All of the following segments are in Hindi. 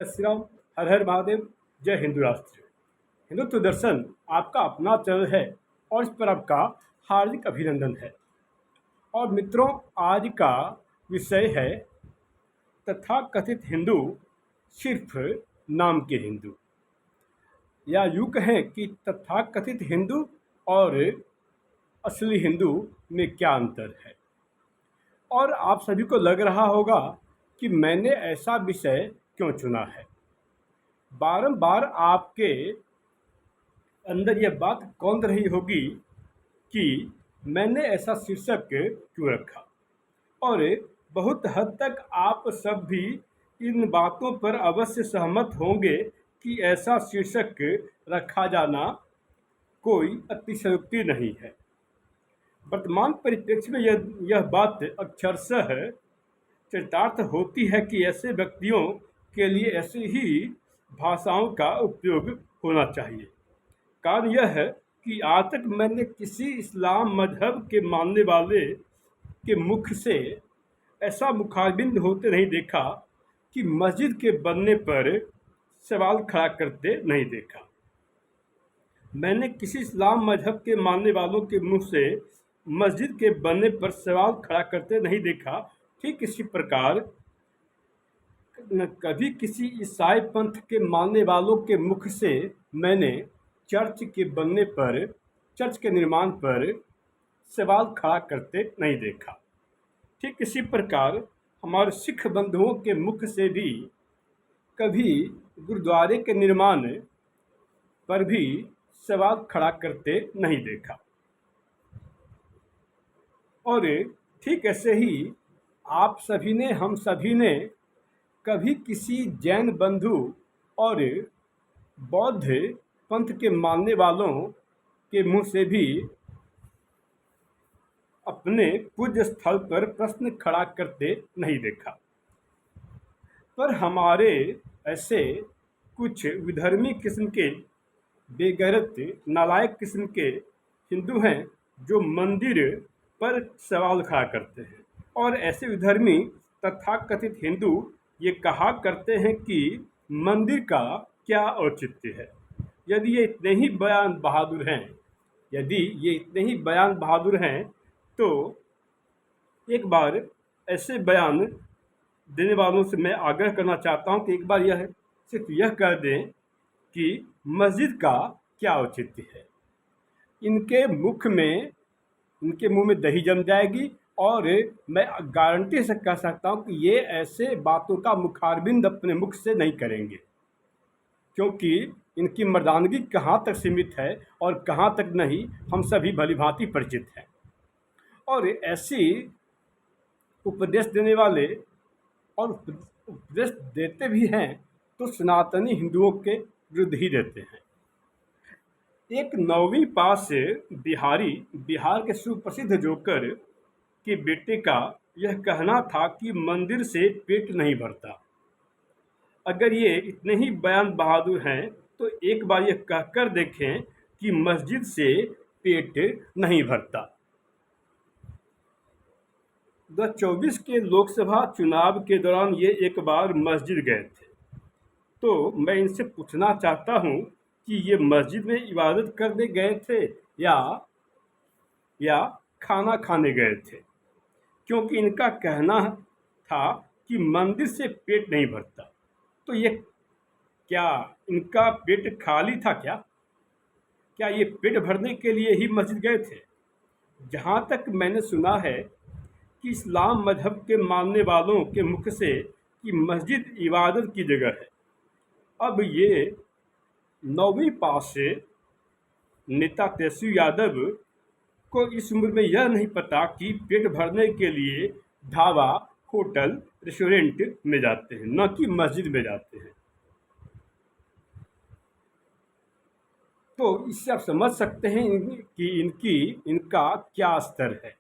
जय श्री राम। हर हर महादेव। जय हिंदू राष्ट्र। हिंदुत्व दर्शन आपका अपना चैनल है और इस पर आपका हार्दिक अभिनंदन है। और मित्रों, आज का विषय है तथाकथित हिंदू सिर्फ नाम के हिंदू, या यूँ कहें कि तथाकथित हिंदू और असली हिंदू में क्या अंतर है। और आप सभी को लग रहा होगा कि मैंने ऐसा विषय क्यों चुना है। बारंबार आपके अंदर यह बात कौंध रही होगी कि मैंने ऐसा शीर्षक क्यों रखा, और बहुत हद तक आप सब भी इन बातों पर अवश्य सहमत होंगे कि ऐसा शीर्षक रखा जाना कोई अतिशयोक्ति नहीं है। वर्तमान परिप्रेक्ष्य में यह बात अक्षरशः चरितार्थ होती है कि ऐसे व्यक्तियों के लिए ऐसी ही भाषाओं का उपयोग होना चाहिए। कारण यह है कि आज तक मैंने किसी इस्लाम मजहब के मानने वाले के मुख से ऐसा मुखारबिंद होते नहीं देखा कि मस्जिद के बनने पर सवाल खड़ा करते नहीं देखा। मैंने किसी इस्लाम मजहब के मानने वालों के मुंह से मस्जिद के बनने पर सवाल खड़ा करते नहीं देखा। ठीक इसी प्रकार कभी किसी ईसाई पंथ के मानने वालों के मुख से मैंने चर्च के निर्माण पर सवाल खड़ा करते नहीं देखा। ठीक इसी प्रकार हमारे सिख बंधुओं के मुख से भी कभी गुरुद्वारे के निर्माण पर भी सवाल खड़ा करते नहीं देखा। और ठीक ऐसे ही आप सभी ने, हम सभी ने कभी किसी जैन बंधु और बौद्ध पंथ के मानने वालों के मुंह से भी अपने पूज्य स्थल पर प्रश्न खड़ा करते नहीं देखा। पर हमारे ऐसे कुछ विधर्मी किस्म के, बेगैरत नालायक किस्म के हिंदू हैं जो मंदिर पर सवाल खड़ा करते हैं। और ऐसे विधर्मी तथाकथित हिंदू ये कहा करते हैं कि मंदिर का क्या औचित्य है। यदि ये इतने ही बयान बहादुर हैं तो एक बार ऐसे बयान देने वालों से मैं आग्रह करना चाहता हूं कि एक बार सिर्फ यह कह दें कि मस्जिद का क्या औचित्य है। इनके मुंह में दही जम जाएगी। और मैं गारंटी से कह सकता हूं कि ये ऐसे बातों का मुखारबिंद अपने मुख से नहीं करेंगे, क्योंकि इनकी मर्दानगी कहाँ तक सीमित है और कहाँ तक नहीं, हम सभी भलीभांति परिचित हैं। और ऐसी उपदेश देने वाले और उपदेश देते भी हैं तो सनातनी हिंदुओं के विरुद्ध ही देते हैं। एक 9वीं पास से बिहार के सुप्रसिद्ध जोकर के बेटे का यह कहना था कि मंदिर से पेट नहीं भरता। अगर ये इतने ही बयान बहादुर हैं तो एक बार ये कहकर देखें कि मस्जिद से पेट नहीं भरता। 2024 के लोकसभा चुनाव के दौरान ये एक बार मस्जिद गए थे। तो मैं इनसे पूछना चाहता हूँ कि ये मस्जिद में इबादत करने गए थे या खाना खाने गए थे, क्योंकि इनका कहना था कि मंदिर से पेट नहीं भरता। तो ये क्या इनका पेट खाली था? क्या ये पेट भरने के लिए ही मस्जिद गए थे? जहाँ तक मैंने सुना है कि इस्लाम मजहब के मानने वालों के मुख से कि मस्जिद इबादत की जगह है। अब ये 9वीं पास से नेता तेजस्वी यादव को इस उम्र में यह नहीं पता कि पेट भरने के लिए ढाबा, होटल, रेस्टोरेंट में जाते हैं, न कि मस्जिद में जाते हैं। तो इससे आप समझ सकते हैं कि इनका क्या स्तर है।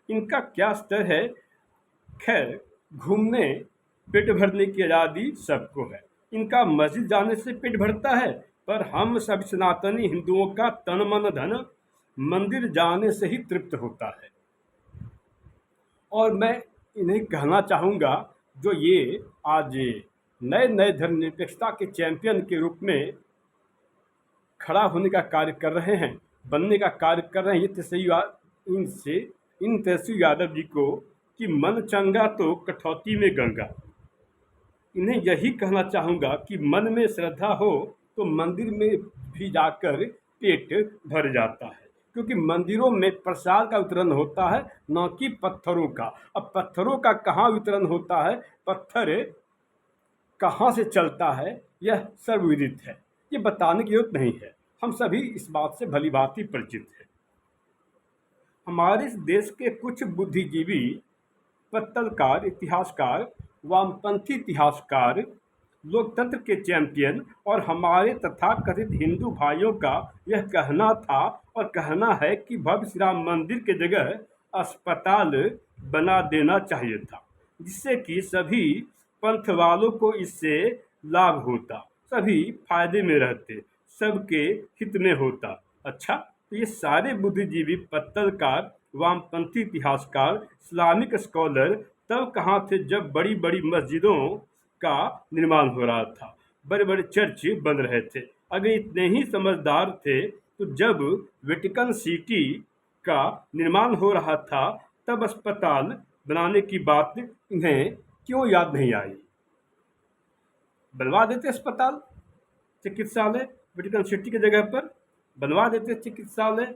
इनका क्या स्तर है। खैर, घूमने पेट भरने की आज़ादी सबको है। इनका मस्जिद जाने से पेट भरता है, पर हम सब सनातनी हिंदुओं का तन मन धन मंदिर जाने से ही तृप्त होता है। और मैं इन्हें कहना चाहूँगा जो ये आज नए नए धर्मनिरपेक्षता के चैंपियन के रूप में खड़ा होने का कार्य कर रहे हैं, बनने का कार्य कर रहे हैं। इन तेजस्वी यादव जी को कि मन चंगा तो कठौती में गंगा। इन्हें यही कहना चाहूँगा कि मन में श्रद्धा हो तो मंदिर में भी जाकर पेट भर जाता है, क्योंकि मंदिरों में प्रसाद का वितरण होता है, न कि पत्थरों का। अब पत्थरों का कहाँ वितरण होता है, पत्थर कहाँ से चलता है, यह सर्वविदित है, ये बताने की जरूरत नहीं है। हम सभी इस बात से भली भांति परिचित हैं। हमारे इस देश के कुछ बुद्धिजीवी, पत्तलकार, इतिहासकार, वामपंथी इतिहासकार, लोकतंत्र के चैंपियन और हमारे तथाकथित हिंदू भाइयों का यह कहना था और कहना है कि भव्य श्री राम मंदिर के जगह अस्पताल बना देना चाहिए था, जिससे कि सभी पंथ वालों को इससे लाभ होता, सभी फायदे में रहते, सबके हित में होता। अच्छा, तो ये सारे बुद्धिजीवी, पत्तलकार, वामपंथी इतिहासकार, इस्लामिक स्कॉलर तब कहाँ थे जब बड़ी बड़ी मस्जिदों का निर्माण हो रहा था, बड़े बड़े चर्च बन रहे थे? अगर इतने ही समझदार थे तो जब वेटिकन सिटी का निर्माण हो रहा था तब अस्पताल बनाने की बात इन्हें क्यों याद नहीं आई? बनवा देते अस्पताल, चिकित्सालय वेटिकन सिटी की जगह पर बनवा देते चिकित्सालय,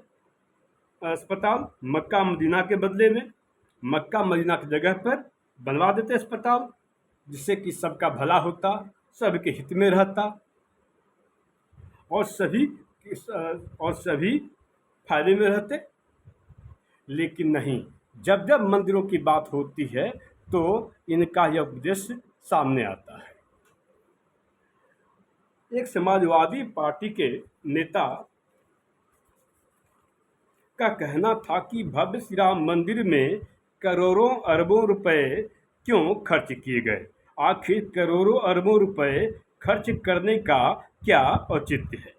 अस्पताल मक्का मदीना के बदले में, मक्का मदीना की जगह पर बनवा देते अस्पताल, जिससे कि सबका भला होता, सबके हित में रहता और सभी फायदे में रहते। लेकिन नहीं, जब जब मंदिरों की बात होती है तो इनका यह उद्देश्य सामने आता है। एक समाजवादी पार्टी के नेता का कहना था कि भव्य श्री राम मंदिर में करोड़ों अरबों रुपए क्यों खर्च किए गए, आखिर करोड़ों अरबों रुपए खर्च करने का क्या औचित्य है?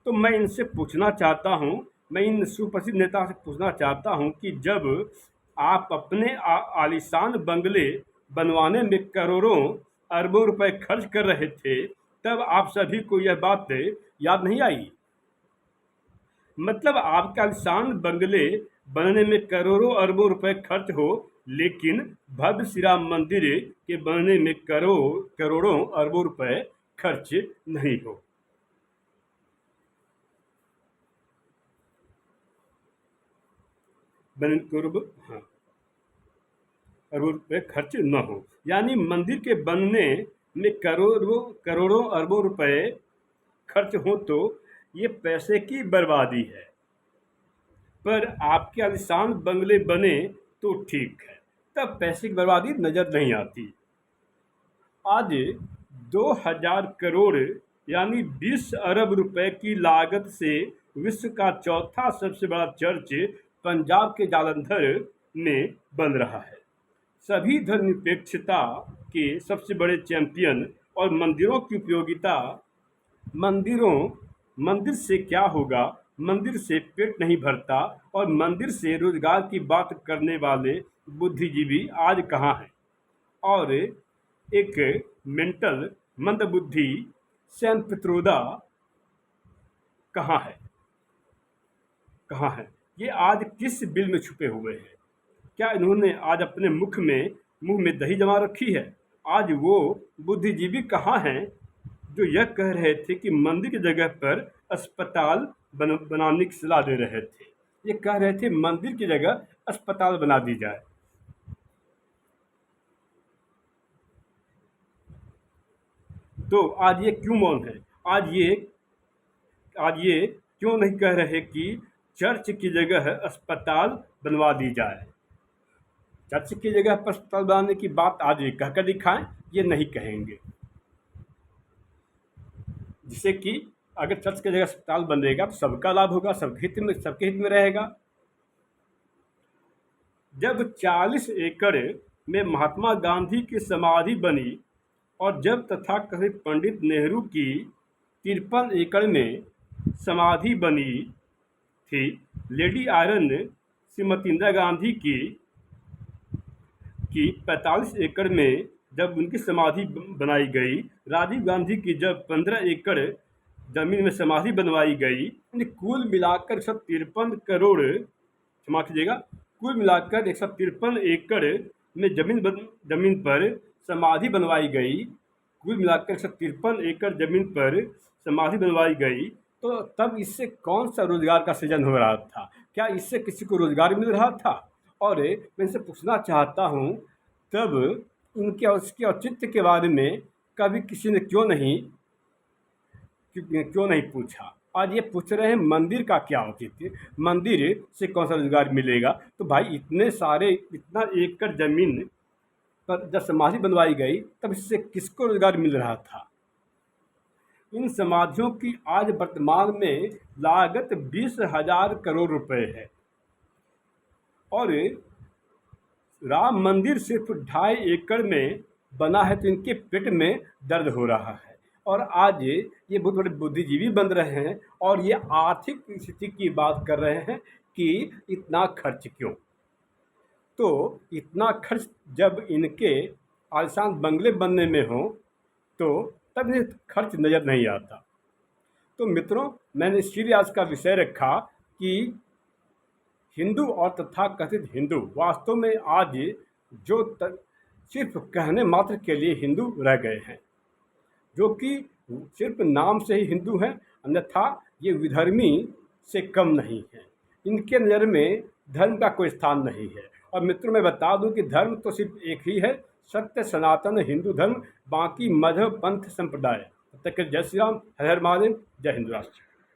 तो मैं इनसे पूछना चाहता हूँ, मैं इन सुप्रसिद्ध नेता से पूछना चाहता हूँ कि जब आप अपने आलीशान बंगले बनवाने में करोड़ों अरबों रुपए खर्च कर रहे थे, तब आप सभी को यह बात याद नहीं आई? मतलब आपके आलीशान बंगले बनने में करोड़ों अरबों रुपए खर्च हो, लेकिन भव्य श्री राम मंदिर के बनने में करोड़ों अरबों रुपए खर्च नहीं हो। हाँ, अरबों रुपए खर्च न हो, यानी मंदिर के बनने में करोड़ों अरबों रुपए खर्च हो तो ये पैसे की बर्बादी है। पर आपके आलीशान बंगले बने तो ठीक है, तब पैसे की बर्बादी नजर नहीं आती। आज 2000 करोड़ यानी 20 अरब रुपए की लागत से विश्व का चौथा सबसे बड़ा चर्च पंजाब के जालंधर में बन रहा है। सभी धर्मनिरपेक्षता के सबसे बड़े चैंपियन और मंदिरों की उपयोगिता, मंदिर से क्या होगा, मंदिर से पेट नहीं भरता और मंदिर से रोजगार की बात करने वाले बुद्धिजीवी आज कहाँ हैं? और एक मेंटल मंदबुद्धि सैम पित्रोदा कहाँ है? ये आज किस बिल में छुपे हुए हैं? क्या इन्होंने आज अपने मुंह में दही जमा रखी है? आज वो बुद्धिजीवी कहाँ हैं जो यह कह रहे थे कि मंदिर की जगह पर अस्पताल बनाने की सलाह दे रहे थे? ये कह रहे थे मंदिर की जगह अस्पताल बना दी जाए। तो आज ये क्यों मौन है? आज ये क्यों नहीं कह रहे कि चर्च की जगह अस्पताल बनवा दी जाए? चर्च की जगह पर अस्पताल बनाने की बात आज ये कहकर दिखाएं, ये नहीं कहेंगे। जिससे कि अगर चर्च की जगह अस्पताल बनेगा तो सबका लाभ होगा, सबके हित में रहेगा। जब 40 एकड़ में महात्मा गांधी की समाधि बनी और जब तथाकथित पंडित नेहरू की 53 एकड़ में समाधि बनी थी, लेडी आयरन श्रीमती इंदिरा गांधी की 45 एकड़ में जब उनकी समाधि बनाई गई, राजीव गांधी की जब 15 एकड़ ज़मीन में समाधि बनवाई गई, यानी कुल मिलाकर 153 करोड़, क्षमा कीजिएगा, कुल मिलाकर 153 एकड़ में ज़मीन पर समाधि बनवाई गई, कुल मिलाकर 153 एकड़ ज़मीन पर समाधि बनवाई गई, तो तब इससे कौन सा रोजगार का सृजन हो रहा था? क्या इससे किसी को रोजगार मिल रहा था? और मैं इनसे पूछना चाहता हूँ, तब इनके उसके औचित्य के बारे में कभी किसी ने क्यों नहीं पूछा? आज ये पूछ रहे हैं मंदिर का क्या औचित्य, मंदिर से कौन सा रोजगार मिलेगा? तो भाई इतना एकड़ जमीन पर जब समाधि बनवाई गई, तब इससे किसको रोजगार मिल रहा था? इन समाधियों की आज वर्तमान में लागत 20,000 करोड़ रुपए है, और राम मंदिर सिर्फ 2.5 एकड़ में बना है, तो इनके पेट में दर्द हो रहा है। और आज ये बहुत बड़े बुद्धिजीवी बन रहे हैं और ये आर्थिक स्थिति की बात कर रहे हैं कि इतना खर्च क्यों? तो इतना खर्च जब इनके आलीशान बंगले बनने में हो, तो तब ये खर्च नज़र नहीं आता। तो मित्रों, मैंने इसीलिए आज का विषय रखा कि हिंदू और तथाकथित हिंदू वास्तव में आज सिर्फ कहने मात्र के लिए हिंदू रह गए हैं, जो कि सिर्फ नाम से ही हिंदू हैं, अन्यथा ये विधर्मी से कम नहीं है। इनके नज़र में धर्म का कोई स्थान नहीं है। और मित्रों, मैं बता दूं कि धर्म तो सिर्फ एक ही है, सत्य सनातन हिंदू धर्म, बाकी मजहब पंथ संप्रदाय। तब तक के जय श्री राम, हर हर महादेव, जय हिंद राष्ट्र।